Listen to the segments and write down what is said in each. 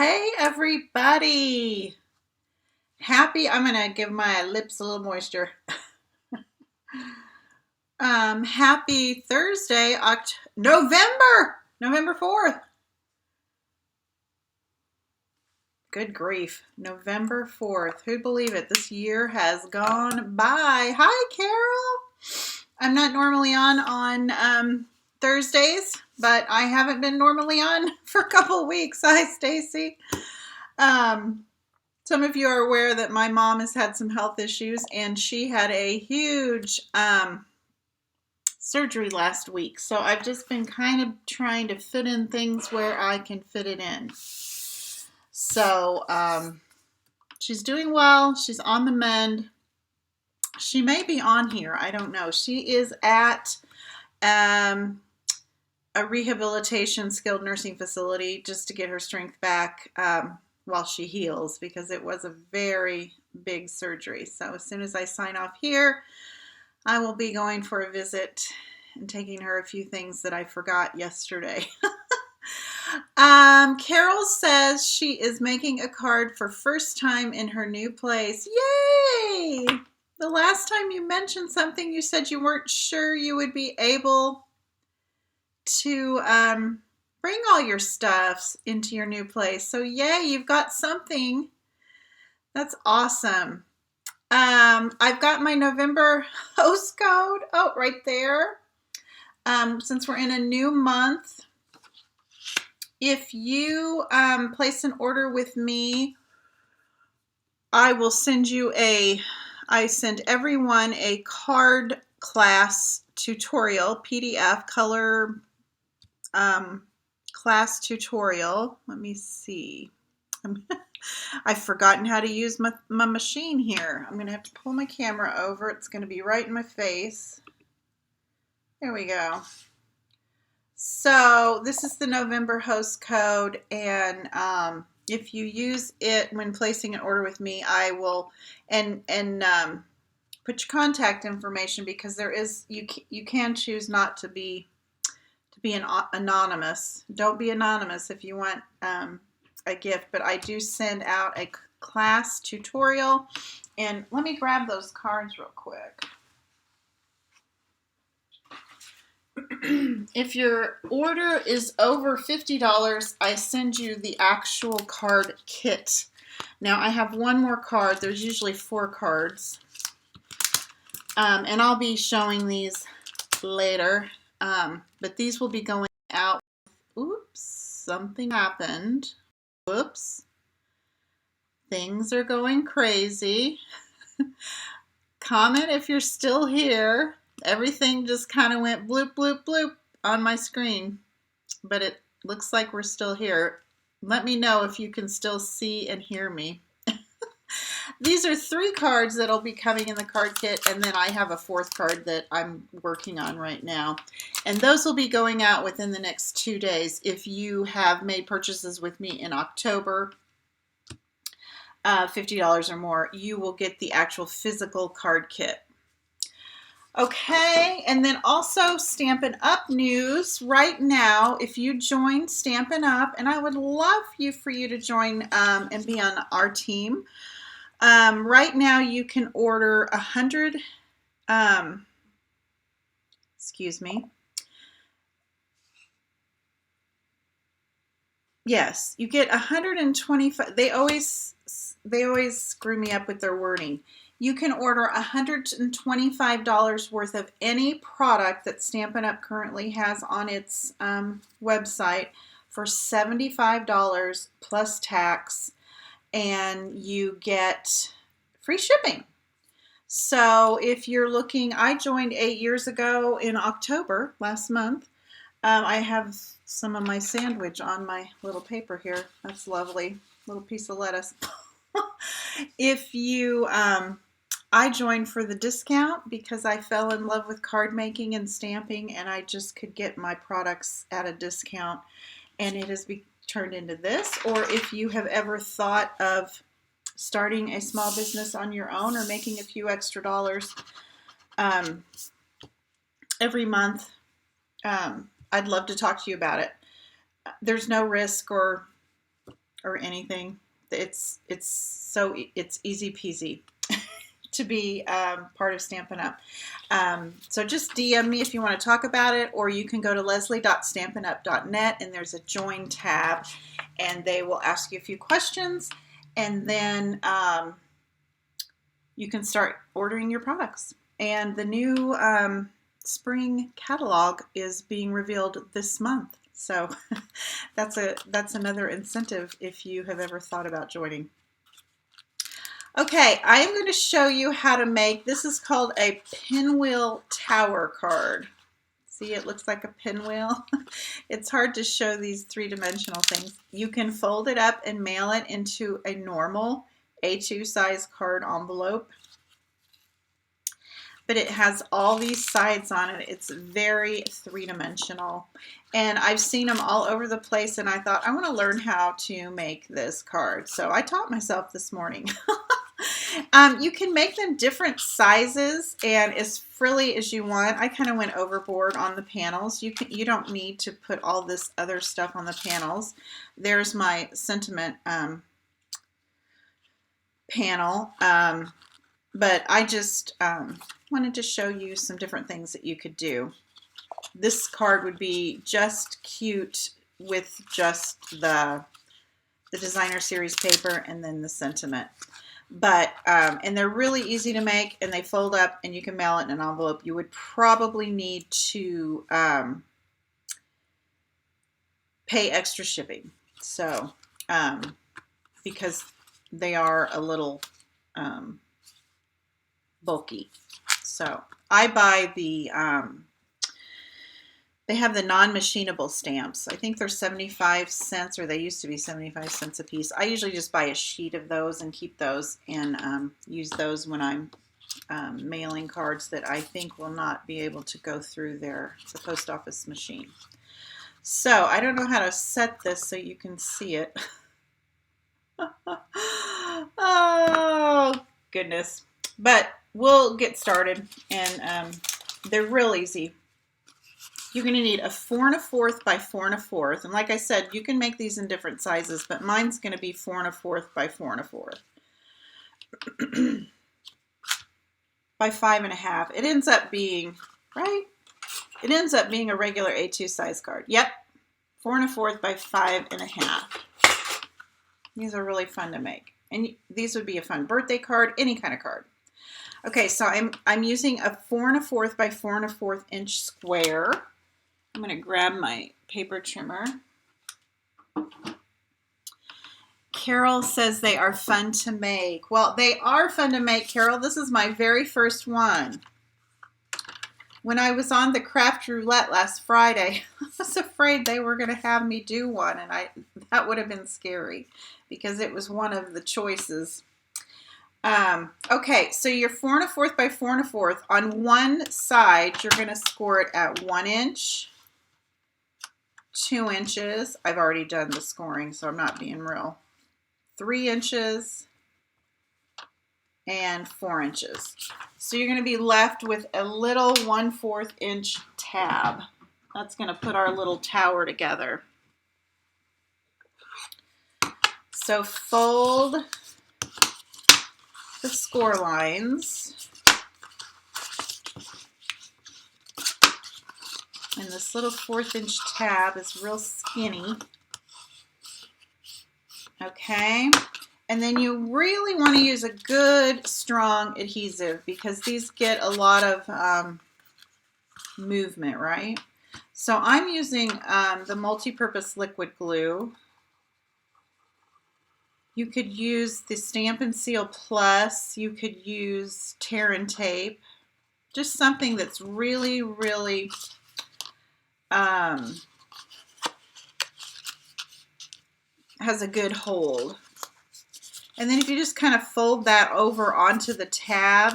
Hey everybody. I'm going to give my lips a little moisture. Happy Thursday, November 4th. Good grief. November 4th. Who'd believe it? This year has gone by. Hi, Carol. I'm not normally on Thursdays, but I haven't been normally on for a couple weeks. Hi, Stacy. Some of you are aware that my mom has had some health issues, and she had a huge surgery last week. So I've just been kind of trying to fit in things where I can fit it in. So she's doing well. She's on the mend. She may be on here. I don't know. She is at a rehabilitation skilled nursing facility just to get her strength back while she heals, because it was a very big surgery. So as soon as I sign off here, I will be going for a visit and taking her a few things that I forgot yesterday. Carol says she is making a card for first time in her new place. Yay! The last time you mentioned something, you said you weren't sure you would be able to bring all your stuffs into your new place. So yay, you've got something. That's awesome. I've got my November host code. Oh, right there. Since we're in a new month, if you place an order with me, I will send you I send everyone a card class tutorial, PDF color class tutorial. Let me see. I've forgotten how to use my machine here. I'm going to have to pull my camera over. It's going to be right in my face. There we go. So this is the November host code, and if you use it when placing an order with me, I will and put your contact information, because there is you can choose not to be anonymous. Don't be anonymous if you want a gift, but I do send out a class tutorial. And let me grab those cards real quick. If your order is over $50, I send you the actual card kit. Now I have one more card. There's usually 4 cards. And I'll be showing these later. But these will be going out. Oops, something happened. Whoops. Things are going crazy. Comment if you're still here. Everything just kind of went bloop, bloop, bloop on my screen. But it looks like we're still here. Let me know if you can still see and hear me. These are 3 cards that'll be coming in the card kit, and then I have a 4th card that I'm working on right now. And those will be going out within the next 2 days. If you have made purchases with me in October, $50 or more, you will get the actual physical card kit. Okay, and then also Stampin' Up news. Right now, if you join Stampin' Up, and I would love for you to join and be on our team. Right now you can order 100, excuse me. Yes, you get 125. They always screw me up with their wording. You can order $125 worth of any product that Stampin' Up currently has on its website for $75 plus tax, and you get free shipping. So if you're looking, I joined 8 years ago in October last month. I have some of my sandwich on my little paper here. That's lovely. Little piece of lettuce. If you, I joined for the discount because I fell in love with card making and stamping, and I just could get my products at a discount, and it has turned into this. Or if you have ever thought of starting a small business on your own or making a few extra dollars every month, I'd love to talk to you about it. There's no risk or or anything. It's easy peasy to be part of Stampin' Up. So just DM me if you want to talk about it, or you can go to leslie.stampinup.net and there's a join tab, and they will ask you a few questions, and then you can start ordering your products. And the new spring catalog is being revealed this month. So that's another incentive if you have ever thought about joining. Okay, I am going to show you how to make, this is called a Pinwheel tower card. See, it looks like a pinwheel. It's hard to show these three-dimensional things. You can fold it up and mail it into a normal A2 size card envelope, but it has all these sides on it. It's very three-dimensional, and I've seen them all over the place, and I thought, I want to learn how to make this card. So I taught myself this morning. You can make them different sizes and as frilly as you want. I kind of went overboard on the panels. You don't need to put all this other stuff on the panels. There's my sentiment panel, but I just wanted to show you some different things that you could do. This card would be just cute with just the designer series paper and then the sentiment. But, and they're really easy to make, and they fold up and you can mail it in an envelope. You would probably need to pay extra shipping. So, because they are a little bulky. So I buy the, they have the non-machinable stamps. I think they're 75 cents, or they used to be 75 cents a piece. I usually just buy a sheet of those and keep those, and use those when I'm mailing cards that I think will not be able to go through the post office machine. So I don't know how to set this so you can see it. Oh, goodness. But we'll get started, and they're real easy. You're going to need a 4 1/4 by 4 1/4. And like I said, you can make these in different sizes, but mine's going to be 4 1/4 by 4 1/4. By 5 1/2. It ends up being, right? It ends up being a regular A2 size card. Yep. 4 1/4 by 5 1/2. These are really fun to make. And these would be a fun birthday card, any kind of card. Okay, so I'm using a 4 1/4 by 4 1/4 inch square. I'm going to grab my paper trimmer. Carol says they are fun to make. Well, they are fun to make, Carol. This is my very first one. When I was on the craft roulette last Friday, I was afraid they were going to have me do one, and that would have been scary because it was one of the choices. Okay, so your 4 1/4 by 4 1/4, on one side, you're going to score it at 1 inch, 2 inches. I've already done the scoring, so I'm not being real. 3 inches and 4 inches. So you're going to be left with a little 1/4 inch tab. That's going to put our little tower together. So fold the score lines. And this little 1/4 inch tab is real skinny. Okay. And then you really want to use a good, strong adhesive because these get a lot of movement, right? So I'm using the multi-purpose liquid glue. You could use the Stampin' Seal Plus. You could use tear and tape. Just something that's really, really has a good hold. And then if you just kind of fold that over onto the tab,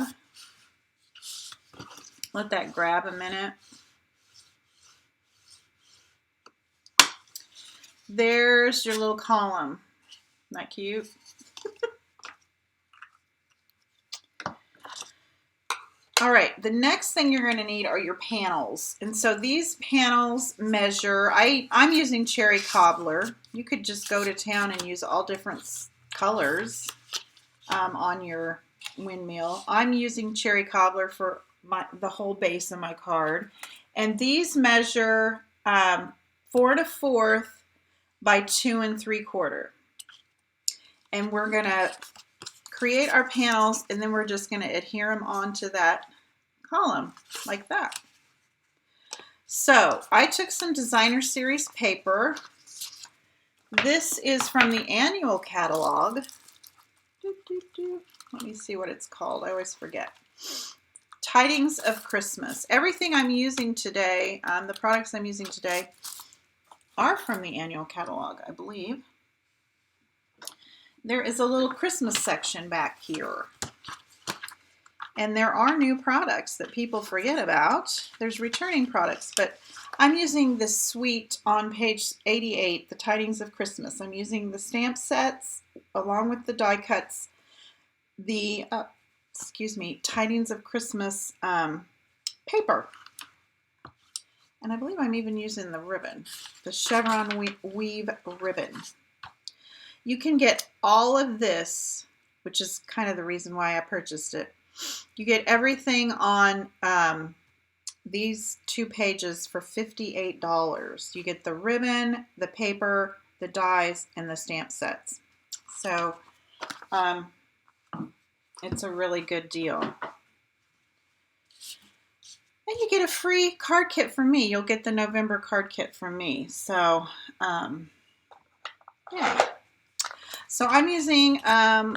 let that grab a minute. There's your little column. Isn't that cute? All right, the next thing you're going to need are your panels. And so these panels measure, I'm using cherry cobbler. You could just go to town and use all different colors on your windmill. I'm using cherry cobbler for the whole base of my card. And these measure 4 1/4 by 2 3/4. And we're going to create our panels, and then we're just going to adhere them onto that column like that. So I took some designer series paper. This is from the annual catalog. Let me see what it's called. I always forget. Tidings of Christmas. Everything I'm using today, the products I'm using today, are from the annual catalog, I believe. There is a little Christmas section back here. And there are new products that people forget about. There's returning products, but I'm using this suite on page 88, the Tidings of Christmas. I'm using the stamp sets along with the die cuts, the, Tidings of Christmas paper. And I believe I'm even using the ribbon, the chevron weave ribbon. You can get all of this, which is kind of the reason why I purchased it. You get everything on these 2 pages for $58. You get the ribbon, the paper, the dies, and the stamp sets. So it's a really good deal. And you get a free card kit from me. You'll get the November card kit from me. So yeah. So I'm using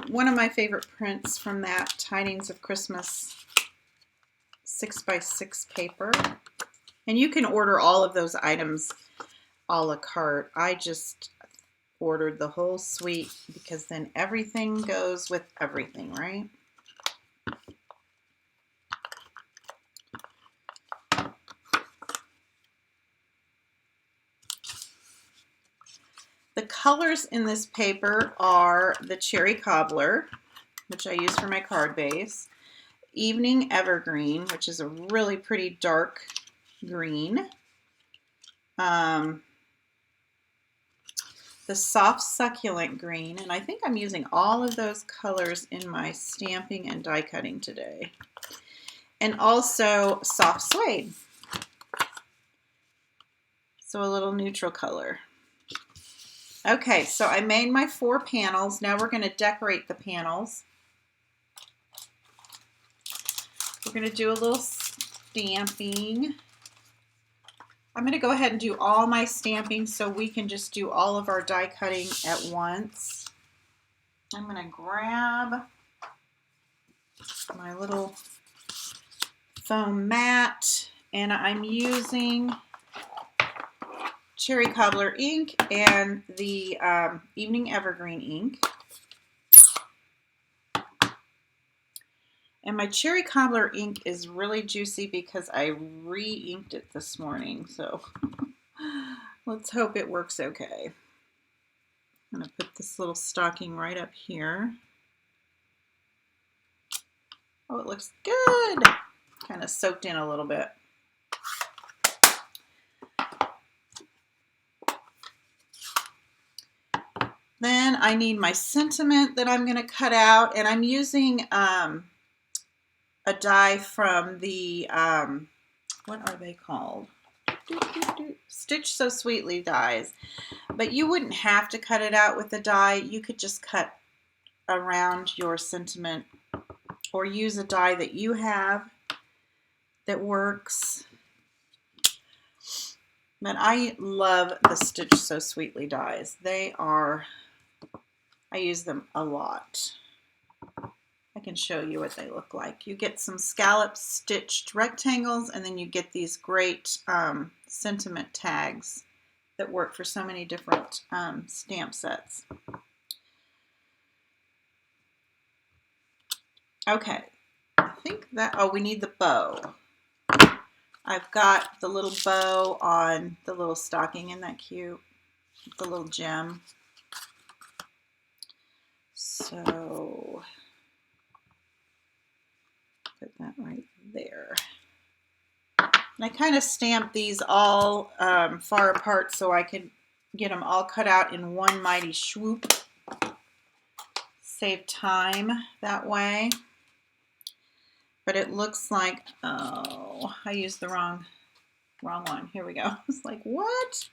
one of my favorite prints from that Tidings of Christmas 6x6 paper. And you can order all of those items a la carte. I just ordered the whole suite because then everything goes with everything, right? The colors in this paper are the cherry cobbler, which I use for my card base, evening evergreen, which is a really pretty dark green, the soft succulent green, and I think I'm using all of those colors in my stamping and die cutting today, and also soft suede, so a little neutral color. Okay, so I made my 4 panels. Now we're going to decorate the panels. We're going to do a little stamping. I'm going to go ahead and do all my stamping so we can just do all of our die cutting at once. I'm going to grab my little foam mat, and I'm using cherry cobbler ink and the evening evergreen ink. And my cherry cobbler ink is really juicy because I re-inked it this morning, so let's hope it works okay. I'm going to put this little stocking right up here. Oh, it looks good. Kind of soaked in a little bit. Then I need my sentiment that I'm going to cut out, and I'm using a die from the, what are they called? Stitch So Sweetly dies. But you wouldn't have to cut it out with a die. You could just cut around your sentiment or use a die that you have that works. But I love the Stitch So Sweetly dies. They are, I use them a lot. I can show you what they look like. You get some scallop stitched rectangles, and then you get these great sentiment tags that work for so many different stamp sets. Okay, I think that, oh, we need the bow. I've got the little bow on the little stocking. Isn't that cute? The little gem. So put that right There. And I kind of stamped these all far apart so I could get them all cut out in one mighty swoop. Save time that way. But it looks like, oh, I used the wrong one. Here we go. It's like, what?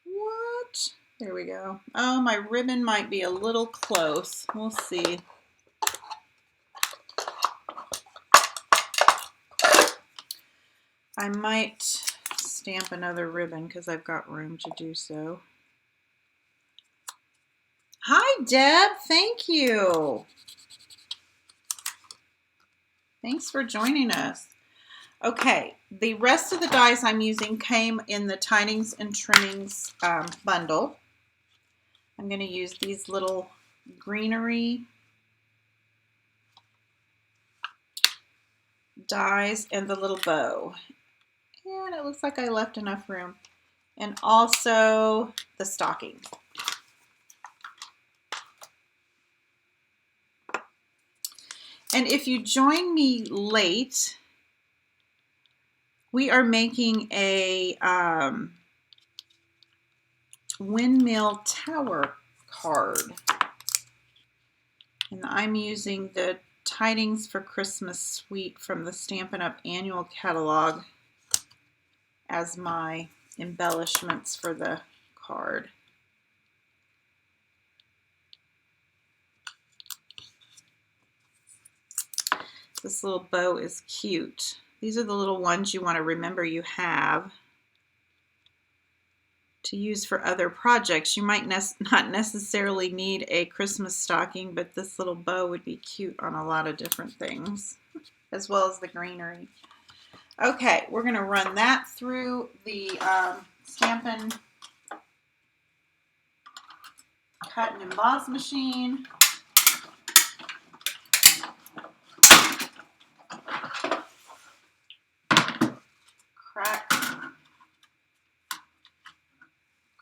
What? There we go. Oh, my ribbon might be a little close. We'll see. I might stamp another ribbon because I've got room to do so. Hi, Deb. Thank you. Thanks for joining us. Okay, the rest of the dies I'm using came in the Tidings and Trimmings bundle. I'm going to use these little greenery dies and the little bow. And it looks like I left enough room. And also the stocking. And if you join me late, we are making a Windmill Tower card. And I'm using the Tidings for Christmas suite from the Stampin' Up annual catalog as my embellishments for the card. This little bow is cute. These are the little ones you want to remember you have to use for other projects. You might not necessarily need a Christmas stocking, but this little bow would be cute on a lot of different things, as well as the greenery. Okay, we're going to run that through the Stampin' Cut and Emboss machine.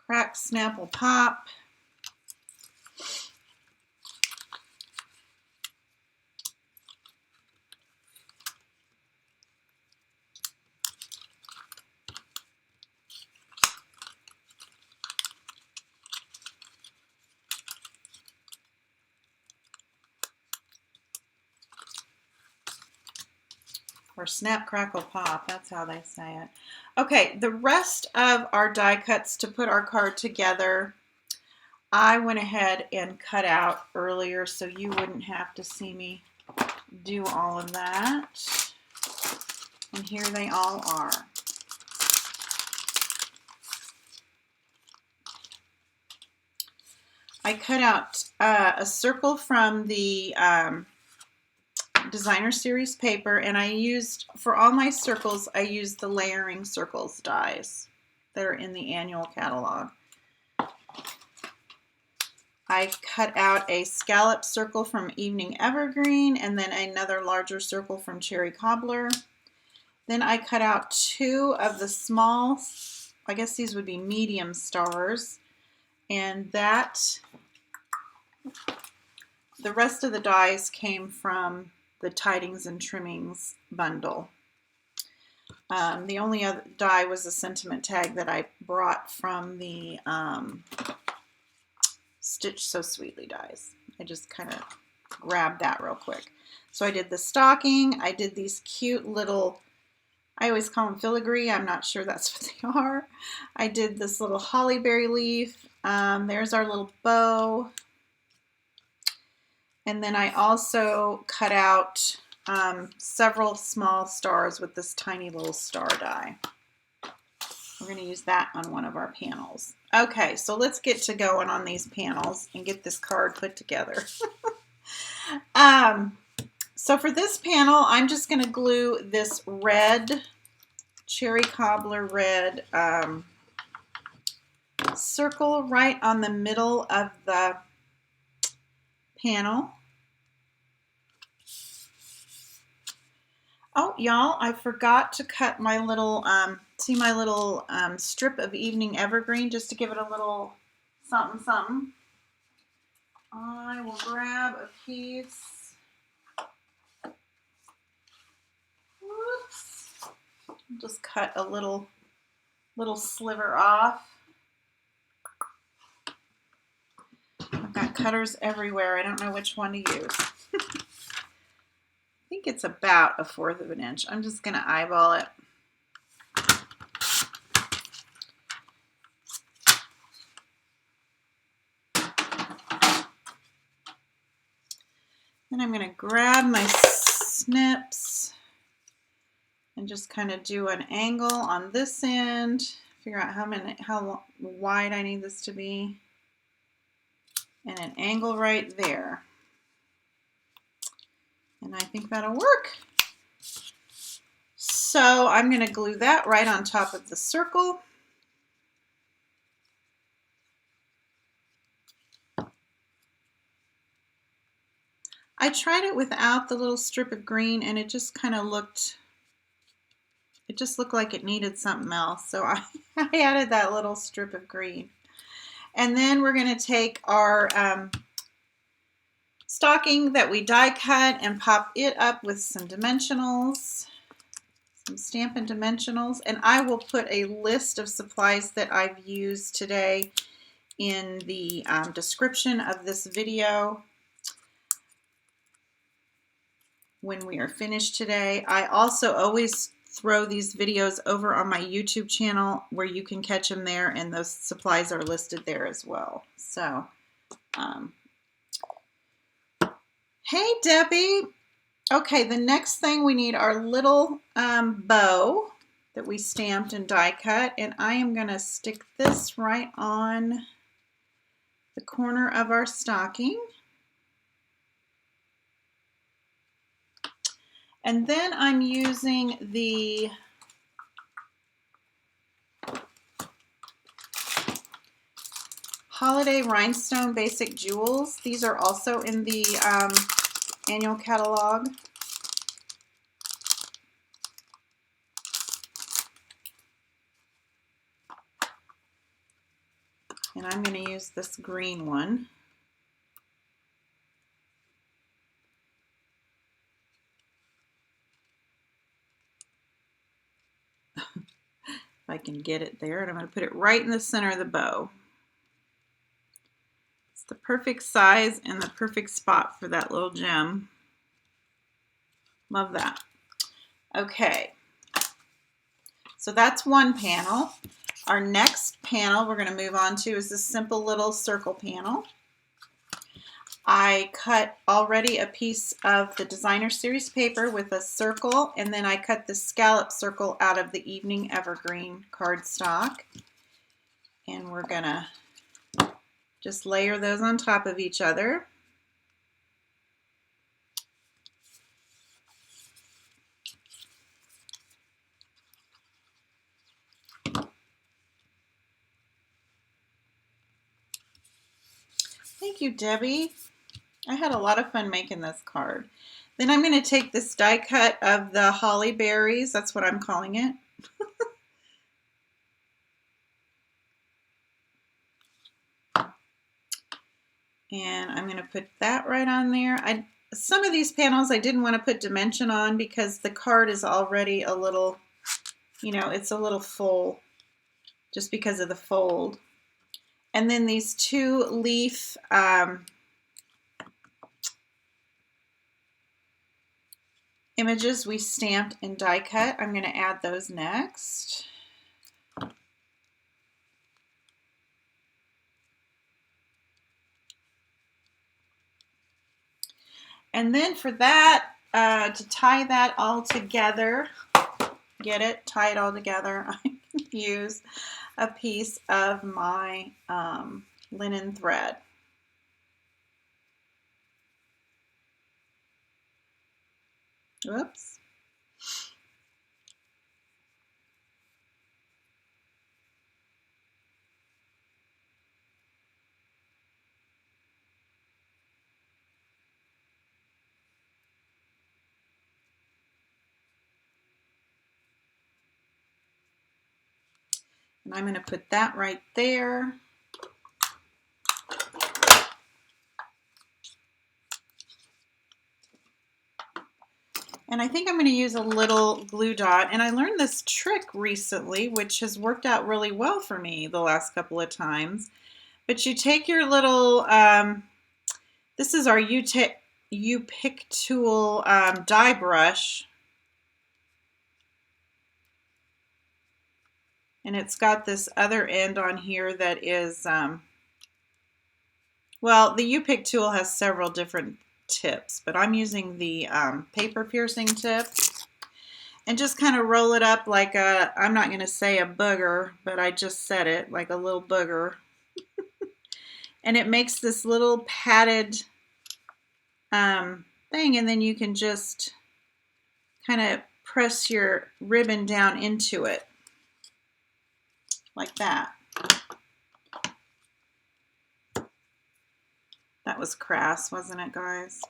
Crack, snapple, pop. Or snap, crackle, pop. That's how they say it. Okay, the rest of our die cuts to put our card together, I went ahead and cut out earlier so you wouldn't have to see me do all of that. And here they all are. I cut out a circle from the Designer Series paper, and I used, for all my circles, I used the Layering Circles dies that are in the annual catalog. I cut out a scallop circle from Evening Evergreen, and then another larger circle from Cherry Cobbler. Then I cut out two of the small, I guess these would be medium stars, and that, the rest of the dies came from the Tidings and Trimmings bundle. The only other die was a sentiment tag that I brought from the Stitch So Sweetly dies. I just kind of grabbed that real quick. So I did the stocking. I did these cute little, I always call them filigree. I'm not sure that's what they are. I did this little hollyberry leaf. There's our little bow. And then I also cut out several small stars with this tiny little star die. We're going to use that on one of our panels. Okay, so let's get to going on these panels and get this card put together. So for this panel, I'm just going to glue this red, Cherry Cobbler red circle right on the middle of the panel. Oh, y'all, I forgot to cut my little, see my little strip of Evening Evergreen, just to give it a little something, something. I will grab a piece. Whoops. Just cut a little sliver off. I've got cutters everywhere. I don't know which one to use. I think it's about 1/4 of an inch. I'm just going to eyeball it. Then I'm going to grab my snips and just kind of do an angle on this end. Figure out how wide I need this to be. And an angle right there. And I think that'll work. So I'm going to glue that right on top of the circle. I tried it without the little strip of green and it just kind of looked, it just looked like it needed something else. So I added that little strip of green. And then we're going to take our stocking that we die cut and pop it up with some dimensionals, some Stampin' dimensionals. And I will put a list of supplies that I've used today in the description of this video when we are finished today. I also always throw these videos over on my YouTube channel where you can catch them there, and those supplies are listed there as well. So, hey Debbie. Okay, the next thing we need our little bow that we stamped and die cut, and I am going to stick this right on the corner of our stocking. And then I'm using the Holiday Rhinestone Basic Jewels. These are also in the annual catalog. And I'm going to use this green one. If I can get it there, and I'm going to put it right in the center of the bow. It's the perfect size and the perfect spot for that little gem. Love that. Okay, so that's one panel. Our next panel we're going to move on to is this simple little circle panel. I cut already a piece of the designer series paper with a circle, and then I cut the scallop circle out of the Evening Evergreen cardstock. And we're gonna just layer those on top of each other. Thank you, Debbie. I had a lot of fun making this card. Then I'm going to take this die cut of the holly berries. That's what I'm calling it. And I'm going to put that right on there. Some of these panels I didn't want to put dimension on because the card is already a little, you know, it's a little full just because of the fold. And then these two leaf images we stamped and die cut. I'm going to add those next. And then for that, to tie that all together, get it, tie it all together, I'm going to use a piece of my linen thread. Whoops. And I'm going to put that right there. And I think I'm going to use a little glue dot. And I learned this trick recently, which has worked out really well for me the last couple of times. But you take your little, this is our U-Pick tool die brush. And it's got this other end on here that is, well, the U-Pick tool has several different tips, but I'm using the paper piercing tip. And just kind of roll it up like a, I'm not going to say a booger, but I just said it, like a little booger. And it makes this little padded thing, and then you can just kind of press your ribbon down into it, like that. That was crass, wasn't it, guys?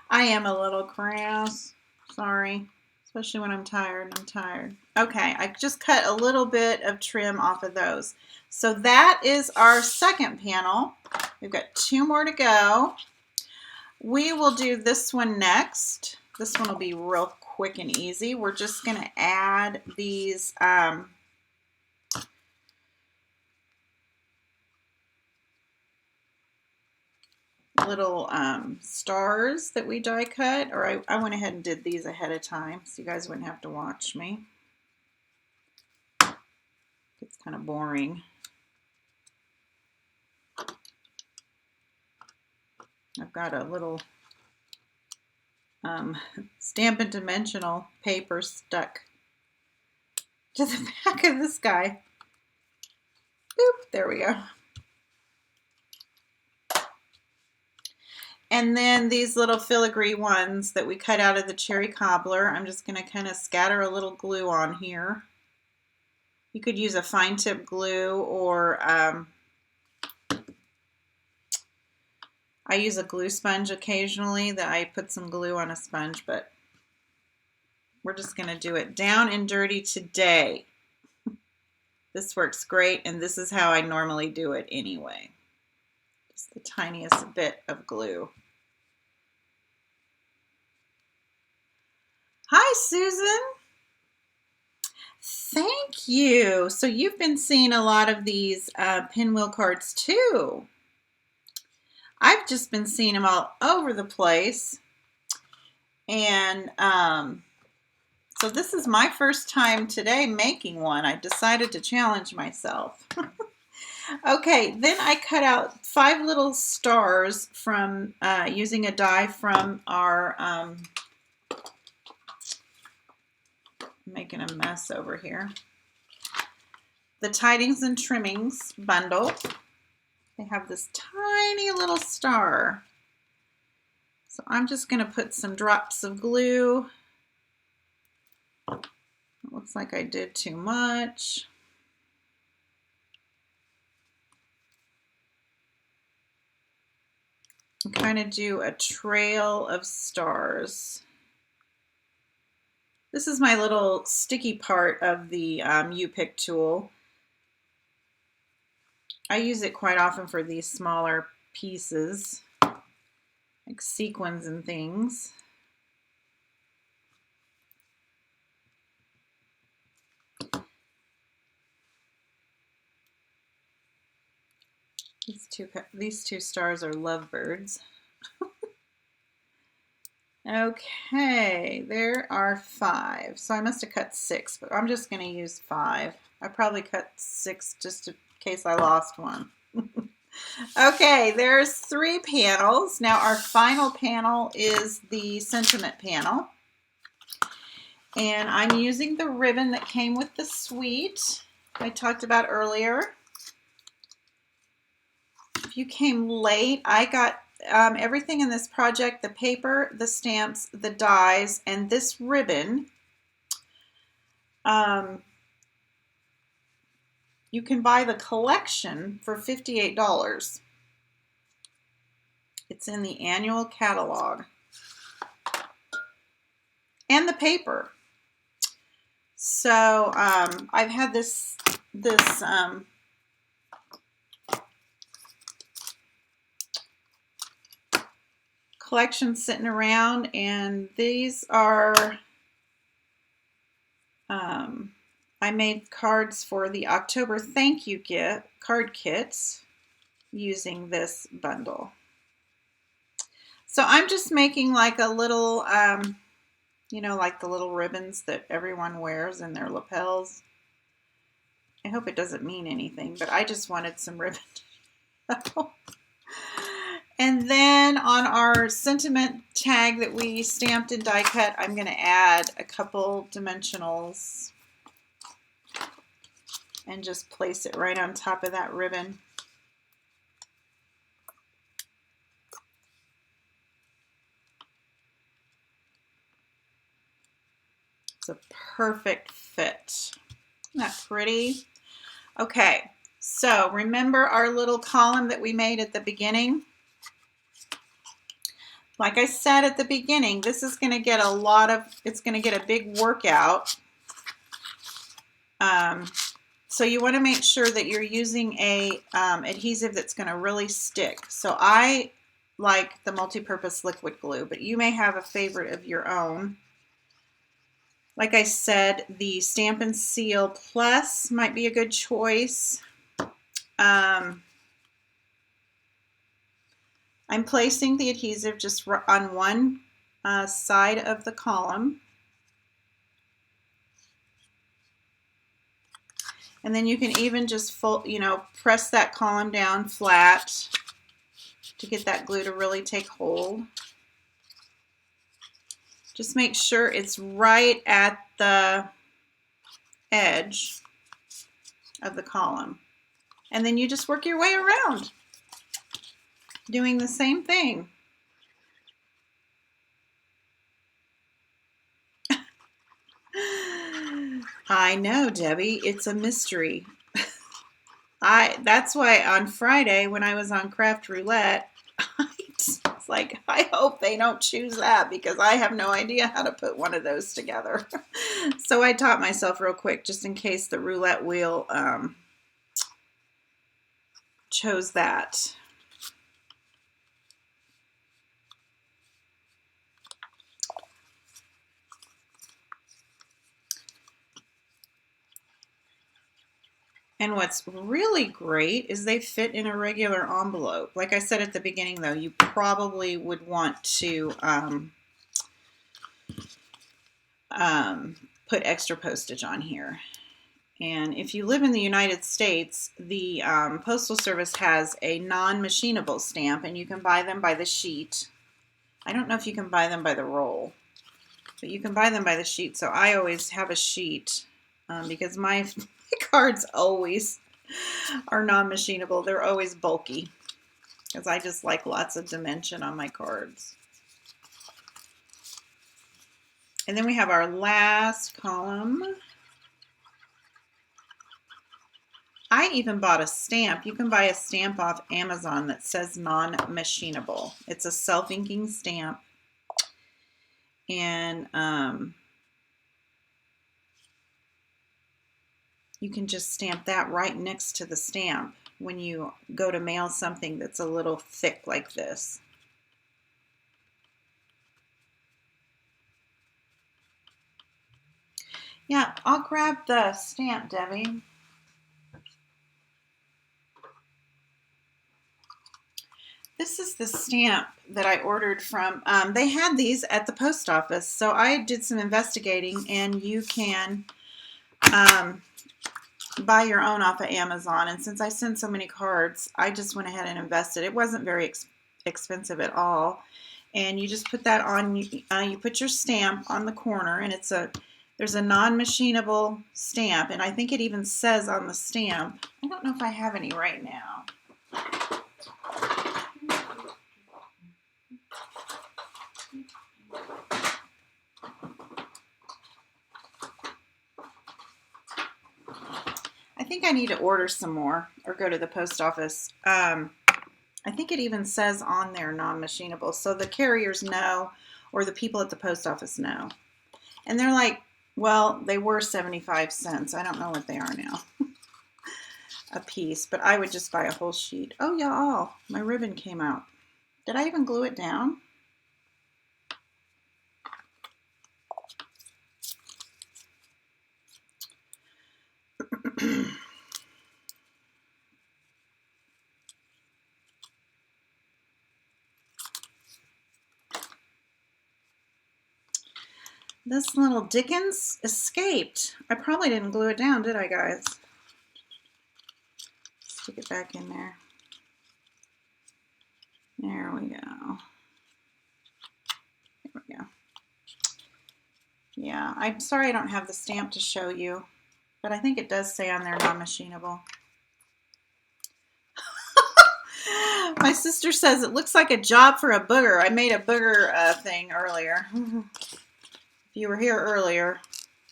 I am a little crass. Sorry. Especially when I'm tired. I'm tired. Okay, I just cut a little bit of trim off of those. So that is our second panel. We've got 2 more to go. We will do this one next. This one will be real quick and easy. We're just going to add these little stars that we die cut, or I went ahead and did these ahead of time so you guys wouldn't have to watch me. It's kind of boring. I've got a little Stampin' Dimensional paper stuck to the back of this guy. Boop, there we go. And then these little filigree ones that we cut out of the cherry cobbler, I'm just going to kind of scatter a little glue on here. You could use a fine tip glue, or I use a glue sponge occasionally, that I put some glue on a sponge, but we're just going to do it down and dirty today. This works great, and this is how I normally do it anyway. Just the tiniest bit of glue. Hi, Susan. Thank you. So you've been seeing a lot of these pinwheel cards too. I've just been seeing them all over the place. And so this is my first time today making one. I decided to challenge myself. Okay, then I cut out 5 little stars from using a die from our, making a mess over here, the Tidings and Trimmings bundle. They have this tiny little star. So I'm just going to put some drops of glue. It looks like I did too much. And kind of do a trail of stars. This is my little sticky part of the U-Pick tool. I use it quite often for these smaller pieces, like sequins and things. These two stars are lovebirds. Okay, there are 5. So I must have cut 6, but I'm just going to use 5. I probably cut 6 just in case I lost one. Okay, there's 3 panels. Now our final panel is the sentiment panel. And I'm using the ribbon that came with the suite I talked about earlier. If you came late, I got everything in this project, the paper, the stamps, the dies, and this ribbon. You can buy the collection for $58. It's in the annual catalog. And the paper. So I've had this collection sitting around, and these are, I made cards for the October thank you card kits using this bundle. So I'm just making like a little, you know, like the little ribbons that everyone wears in their lapels. I hope it doesn't mean anything, but I just wanted some ribbon. And then on our sentiment tag that we stamped and die cut, I'm going to add a couple dimensionals and just place it right on top of that ribbon. It's a perfect fit. Isn't that pretty? Okay, so remember our little column that we made at the beginning? Like I said at the beginning, this is going to get it's going to get a big workout. So you want to make sure that you're using a adhesive that's going to really stick. So I like the multi-purpose liquid glue, but you may have a favorite of your own. Like I said, the Stampin' Seal Plus might be a good choice. I'm placing the adhesive just on one side of the column. And then you can even just press that column down flat to get that glue to really take hold. Just make sure it's right at the edge of the column. And then you just work your way around, doing the same thing. I know, Debbie, it's a mystery. That's why on Friday when I was on Craft Roulette, it's like, I hope they don't choose that because I have no idea how to put one of those together. So I taught myself real quick just in case the roulette wheel chose that. And what's really great is they fit in a regular envelope. Like I said at the beginning, though, you probably would want to put extra postage on here. And if you live in the United States, the Postal Service has a non-machinable stamp, and you can buy them by the sheet. I don't know if you can buy them by the roll, but you can buy them by the sheet. So I always have a sheet because my cards always are non-machinable. They're always bulky because I just like lots of dimension on my cards. And then we have our last column. I even bought a stamp. You can buy a stamp off Amazon that says non-machinable. It's a self-inking stamp. And you can just stamp that right next to the stamp when you go to mail something that's a little thick like this. Yeah, I'll grab the stamp, Debbie. This is the stamp that I ordered from, they had these at the post office, so I did some investigating, and you can buy your own off of Amazon. And since I send so many cards, I just went ahead and invested. It wasn't very expensive at all. And you just put that on, you put your stamp on the corner, and there's a non-machinable stamp, and I think it even says on the stamp, I don't know if I have any right now. I think I need to order some more or go to the post office. I think it even says on there non-machinable, so the carriers know, or the people at the post office know. And they're like, well, they were 75 cents. I don't know what they are now a piece, but I would just buy a whole sheet. Oh, y'all, my ribbon came out. Did I even glue it down? This little Dickens escaped. I probably didn't glue it down, did I, guys? Stick it back in there. There we go. There we go. Yeah, I'm sorry I don't have the stamp to show you, but I think it does say on there non-machinable. My sister says it looks like a job for a booger. I made a booger thing earlier. If you were here earlier,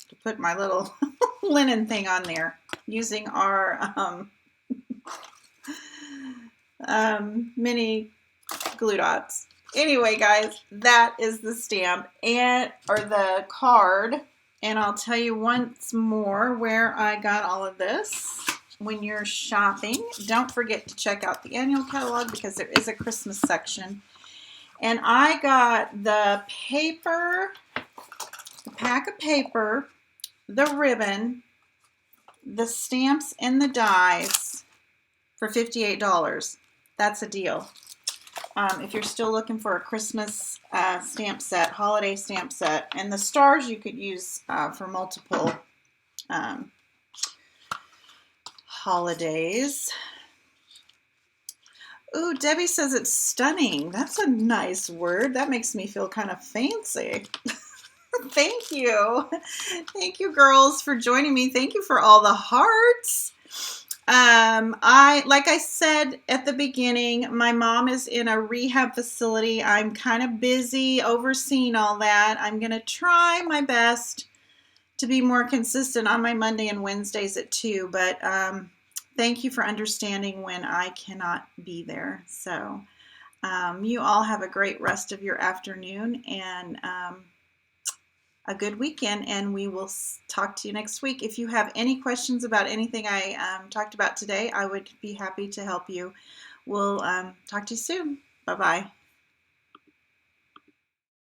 to put my little linen thing on there using our mini glue dots. Anyway, guys, that is the stamp or the card. And I'll tell you once more where I got all of this. When you're shopping, don't forget to check out the annual catalog because there is a Christmas section. And I got the paper, the pack of paper, the ribbon, the stamps, and the dies for $58. That's a deal. If you're still looking for a Christmas stamp set, holiday stamp set, and the stars you could use for multiple holidays. Ooh, Debbie says it's stunning. That's a nice word. That makes me feel kind of fancy. Thank you. Thank you, girls, for joining me. Thank you for all the hearts. Like I said at the beginning, my mom is in a rehab facility. I'm kind of busy overseeing all that. I'm going to try my best to be more consistent on my Monday and Wednesdays at 2, but thank you for understanding when I cannot be there. So you all have a great rest of your afternoon and a good weekend, and we will talk to you next week. If you have any questions about anything I talked about today, I would be happy to help you. We'll talk to you soon. Bye-bye.